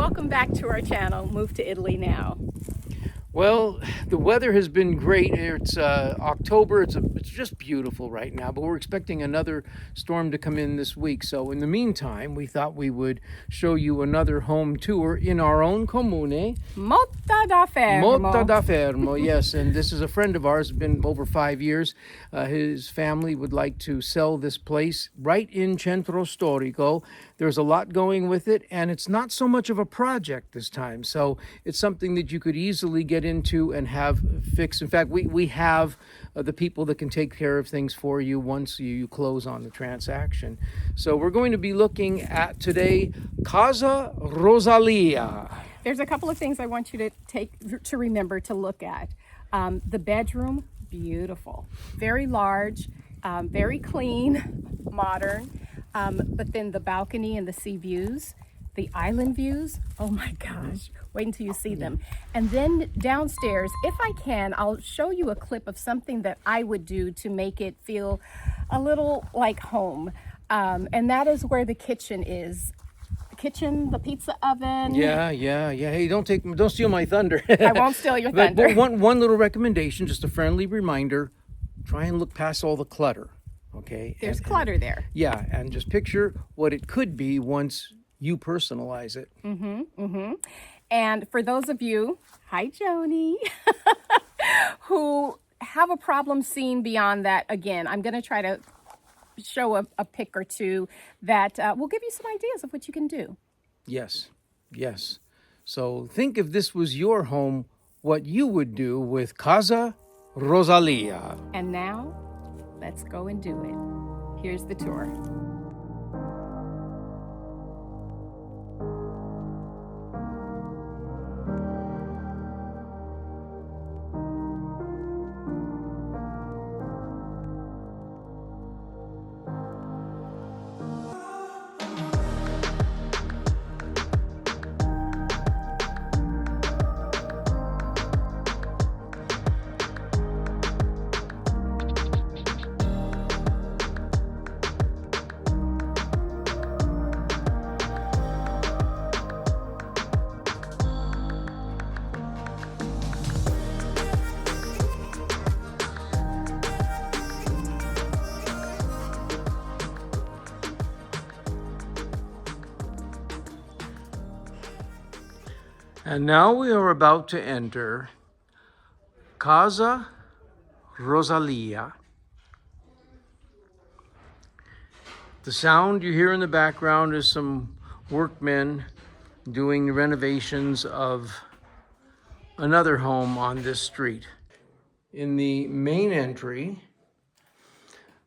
welcome back to our channel, Move to Italy Now. Well, the weather has been great. It's October. It's just beautiful right now, but we're expecting another storm to come in this week. So in the meantime, we thought we would show you another home tour in our own comune. Motta da Fermo. Motta da Fermo, yes. And this is a friend of ours, been over 5 years. His family would like to sell this place right in Centro Storico. There's a lot going with it, and it's not so much of a project this time. So it's something that you could easily get into and have fixed. In fact, we have the people that can take care of things for you once you close on the transaction. So we're going to be looking at today Casa Rosalia. There's a couple of things I want you to remember to look at. The bedroom, beautiful, very large, very clean, modern. But then the balcony and the sea views, the island views, oh my gosh, wait until you see them. And then downstairs, if I can, I'll show you a clip of something that I would do to make it feel a little like home. And that is where the kitchen is. The kitchen, the pizza oven. Yeah. Hey, don't steal my thunder. I won't steal your thunder. But one little recommendation, just a friendly reminder, try and look past all the clutter. Okay. There's clutter there. Yeah, and just picture what it could be once you personalize it. And for those of you, hi Joni, who have a problem seeing beyond that, again, I'm going to try to show a pic or two that will give you some ideas of what you can do. Yes. So think if this was your home, what you would do with Casa Rosalia. And now, let's go and do it. Here's the tour. And now we are about to enter Casa Rosalia. The sound you hear in the background is some workmen doing renovations of another home on this street. In the main entry,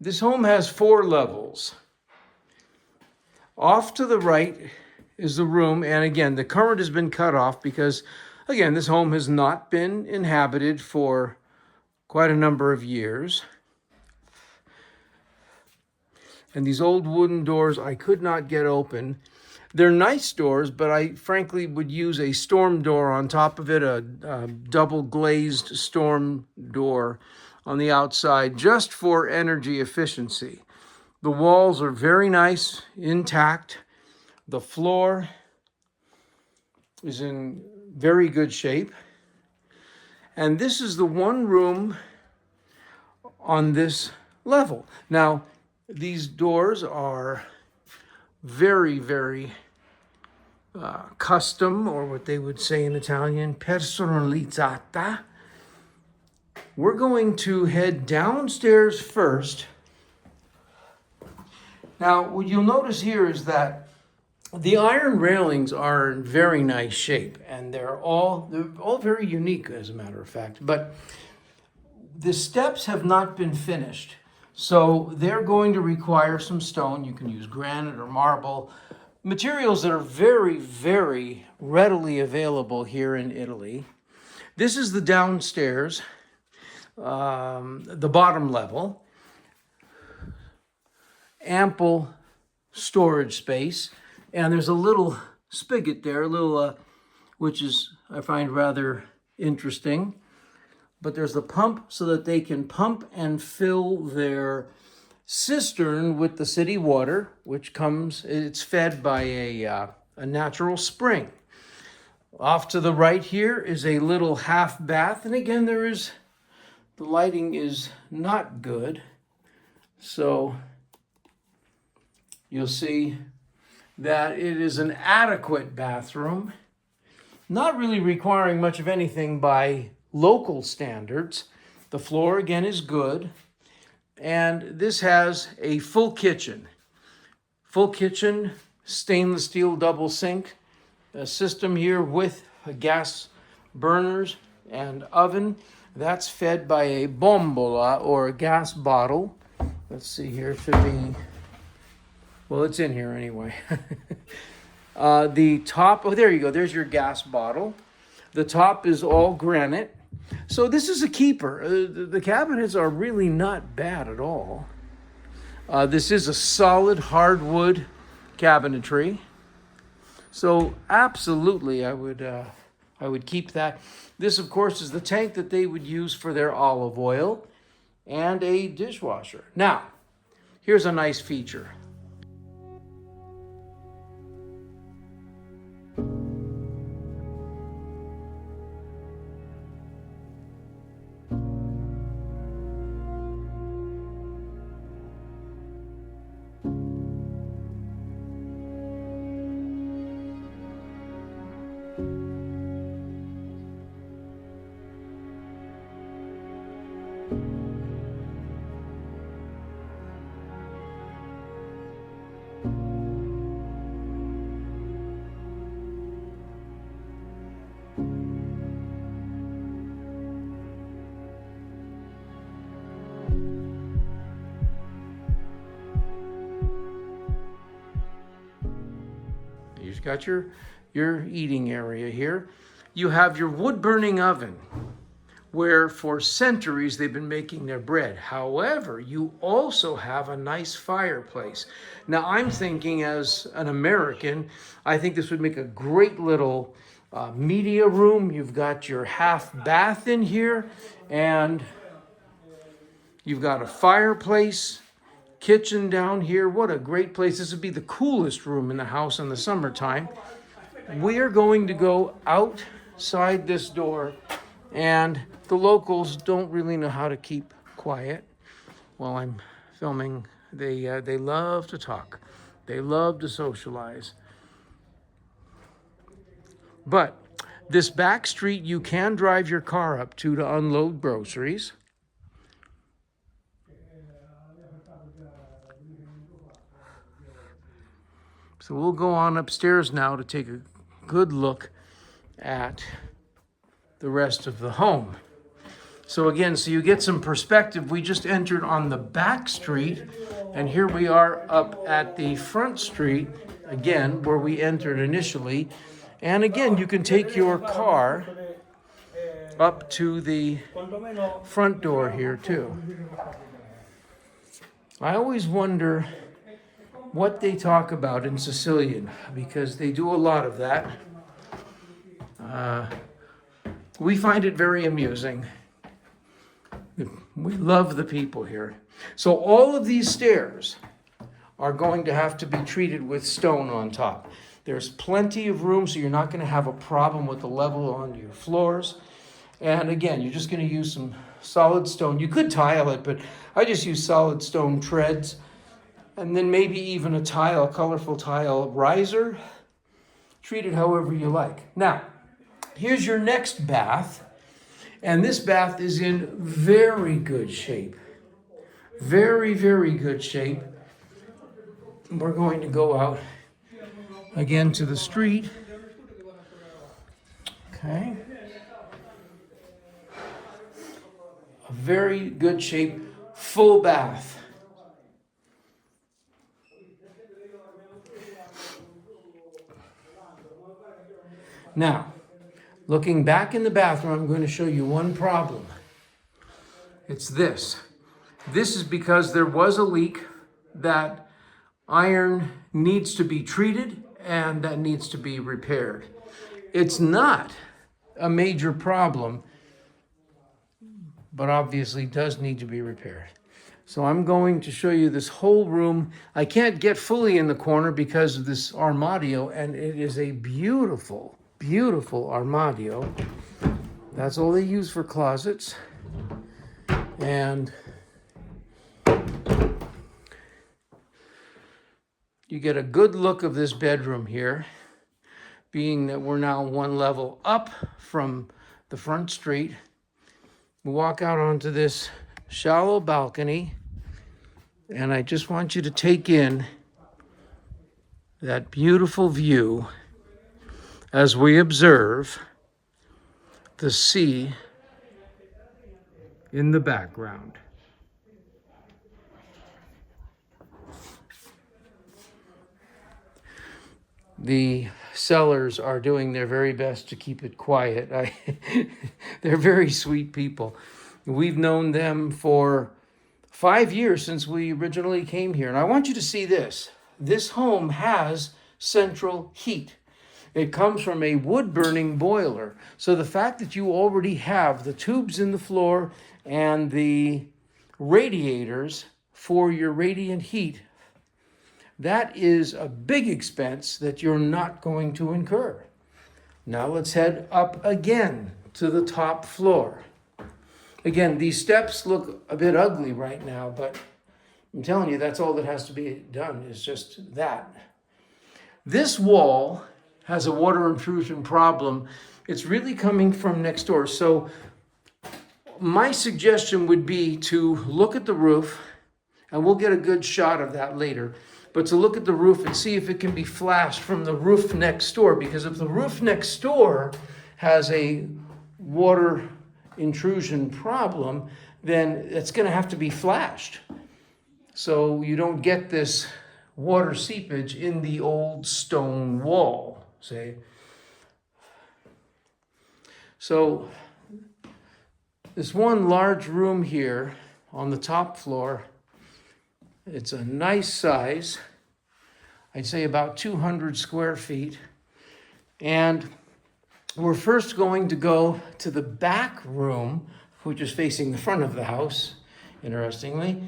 this home has 4 levels. Off to the right is the room, and again, the current has been cut off because, again, this home has not been inhabited for quite a number of years. And these old wooden doors I could not get open. They're nice doors, but I frankly would use a storm door on top of it, a double glazed storm door on the outside, just for energy efficiency. The walls are very nice, intact. The floor is in very good shape. And this is the one room on this level. Now, these doors are very, very custom, or what they would say in Italian, personalizzata. We're going to head downstairs first. Now, what you'll notice here is that the iron railings are in very nice shape, and they're all very unique, as a matter of fact. But the steps have not been finished, so they're going to require some stone. You can use granite or marble, materials that are very, very readily available here in Italy. This is the downstairs, the bottom level. Ample storage space. And there's a little spigot there, which is, I find, rather interesting. But there's the pump so that they can pump and fill their cistern with the city water, which it's fed by a natural spring. Off to the right here is a little half bath. And again, the lighting is not good. So you'll see that it is an adequate bathroom, not really requiring much of anything by local standards. The floor again is good. And this has a full kitchen. Full kitchen, stainless steel double sink, a system here with gas burners and oven. That's fed by a bombola or a gas bottle. Let's see here, it should be, well, it's in here anyway. The top, oh, there you go, there's your gas bottle. The top is all granite. So this is a keeper. The cabinets are really not bad at all. This is a solid hardwood cabinetry. So absolutely, I would keep that. This, of course, is the tank that they would use for their olive oil and a dishwasher. Now, here's a nice feature. You've got your eating area here. You have your wood-burning oven, where for centuries they've been making their bread. However, you also have a nice fireplace. Now, I'm thinking as an American, I think this would make a great little media room. You've got your half bath in here, and you've got a fireplace, kitchen down here. What a great place. This would be the coolest room in the house in the summertime. We are going to go outside this door, and the locals don't really know how to keep quiet while I'm filming. They love to talk. They love to socialize. But this back street you can drive your car up to unload groceries. So we'll go on upstairs now to take a good look at the rest of the home. So again, so you get some perspective, we just entered on the back street, and here we are up at the front street, again, where we entered initially. And again, you can take your car up to the front door here too. I always wonder what they talk about in Sicilian, because they do a lot of that. We find it very amusing. We love the people here. So all of these stairs are going to have to be treated with stone on top. There's plenty of room, so you're not going to have a problem with the level on your floors. And again, you're just going to use some solid stone. You could tile it, but I just use solid stone treads. And then maybe even a tile, colorful tile riser. Treat it however you like. Now, here's your next bath. And this bath is in very good shape. Very, very good shape. We're going to go out again to the street. Okay. A very good shape, full bath. Now, looking back in the bathroom, I'm going to show you one problem. It's this. This is because there was a leak that iron needs to be treated and that needs to be repaired. It's not a major problem, but obviously does need to be repaired. So I'm going to show you this whole room. I can't get fully in the corner because of this armadio, and it is a beautiful beautiful armadio. That's all they use for closets. And you get a good look of this bedroom here, being that we're now one level up from the front street. We walk out onto this shallow balcony, and I just want you to take in that beautiful view as we observe the sea in the background. The sellers are doing their very best to keep it quiet. They're very sweet people. We've known them for 5 years since we originally came here. And I want you to see this. This home has central heat. It comes from a wood-burning boiler. So the fact that you already have the tubes in the floor and the radiators for your radiant heat, that is a big expense that you're not going to incur. Now let's head up again to the top floor. Again, these steps look a bit ugly right now, but I'm telling you, that's all that has to be done, is just that. This wall has a water intrusion problem. It's really coming from next door. So my suggestion would be to look at the roof, and we'll get a good shot of that later, but to look at the roof and see if it can be flashed from the roof next door, because if the roof next door has a water intrusion problem, then it's going to have to be flashed. So you don't get this water seepage in the old stone wall, say. So this one large room here on the top floor, it's a nice size. I'd say about 200 square feet. And we're first going to go to the back room, which is facing the front of the house, interestingly.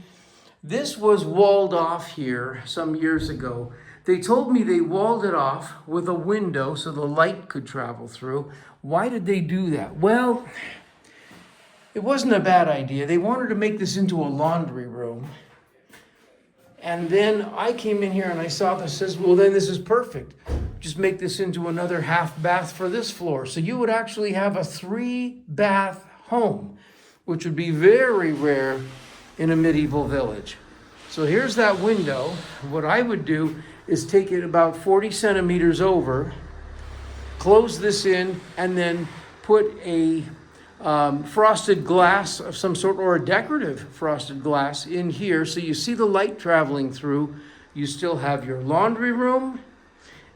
This was walled off here some years ago. They told me they walled it off with a window so the light could travel through. Why did they do that? Well, it wasn't a bad idea. They wanted to make this into a laundry room. And then I came in here and I saw this, says, well, then this is perfect. Just make this into another half bath for this floor. So you would actually have a 3-bath home, which would be very rare in a medieval village. So here's that window. What I would do is take it about 40 centimeters over, close this in, and then put a frosted glass of some sort, or a decorative frosted glass in here, so you see the light traveling through. You still have your laundry room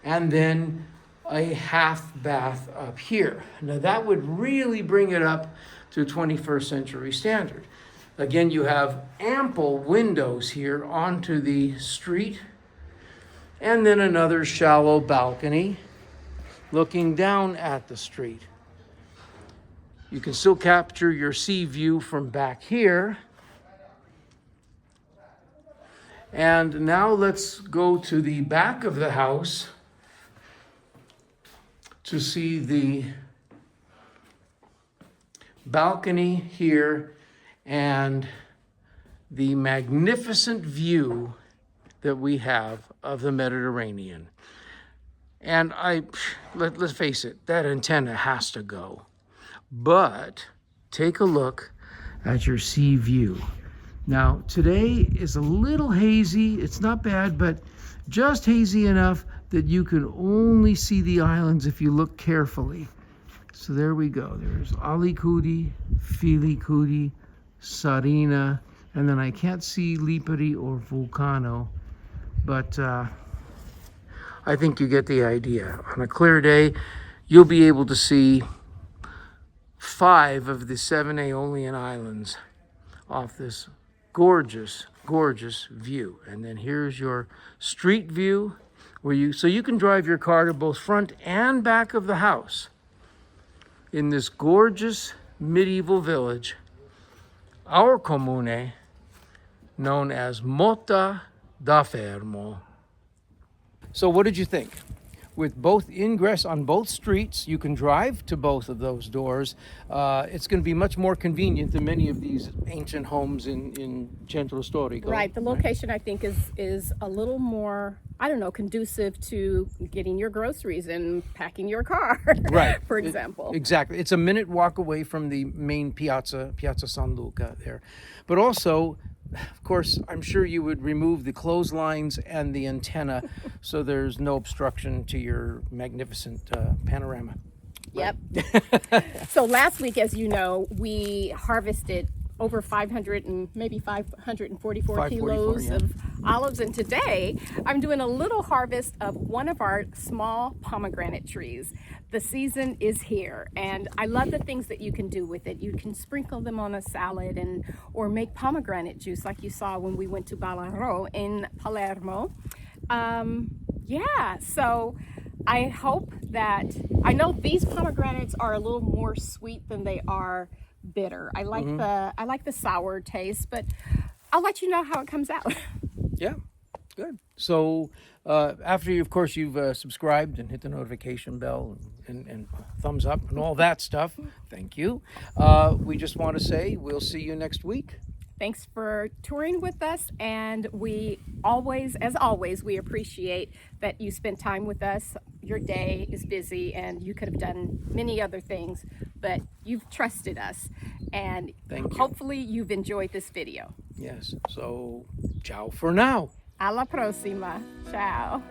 and then a half bath up here. Now that would really bring it up to 21st century standard. Again, you have ample windows here onto the street, and then another shallow balcony looking down at the street. You can still capture your sea view from back here. And now let's go to the back of the house to see the balcony here and the magnificent view that we have of the Mediterranean. And let's face it, that antenna has to go. But take a look at your sea view. Now, today is a little hazy. It's not bad, but just hazy enough that you can only see the islands if you look carefully. So there we go. There's Alicudi, Filicudi, Sarina, and then I can't see Lipari or Vulcano, but I think you get the idea. On a clear day, you'll be able to see 5 of the 7 Aeolian islands off this gorgeous, gorgeous view. And then here's your street view, so you can drive your car to both front and back of the house in this gorgeous medieval village, our comune, known as Motta da Fermo. So what did you think? with both ingress on both streets. You can drive to both of those doors. It's going to be much more convenient than many of these ancient homes in Centro Storico. Right. The location, I think, is a little more, I don't know, conducive to getting your groceries and packing your car. Right. For example. Exactly. It's a minute walk away from the main Piazza San Luca there. But also, of course, I'm sure you would remove the clotheslines and the antenna so there's no obstruction to your magnificent panorama. Yep. So last week, as you know, we harvested over 500 and maybe 544 kilos yeah. of olives. And today I'm doing a little harvest of one of our small pomegranate trees. The season is here, and I love the things that you can do with it. You can sprinkle them on a salad or make pomegranate juice like you saw when we went to Ballarò in Palermo. Yeah, so I hope that, I know these pomegranates are a little more sweet than they are bitter. I like the sour taste, but I'll let you know how it comes out. Yeah, good. So after you, of course, you've subscribed and hit the notification bell and thumbs up and all that stuff, thank you. We just want to say we'll see you next week. Thanks for touring with us, and we always, as always, we appreciate that you spend time with us. Your day is busy and you could have done many other things, but you've trusted us, and hopefully you've enjoyed this video. Yes, so ciao for now. Alla prossima. Ciao.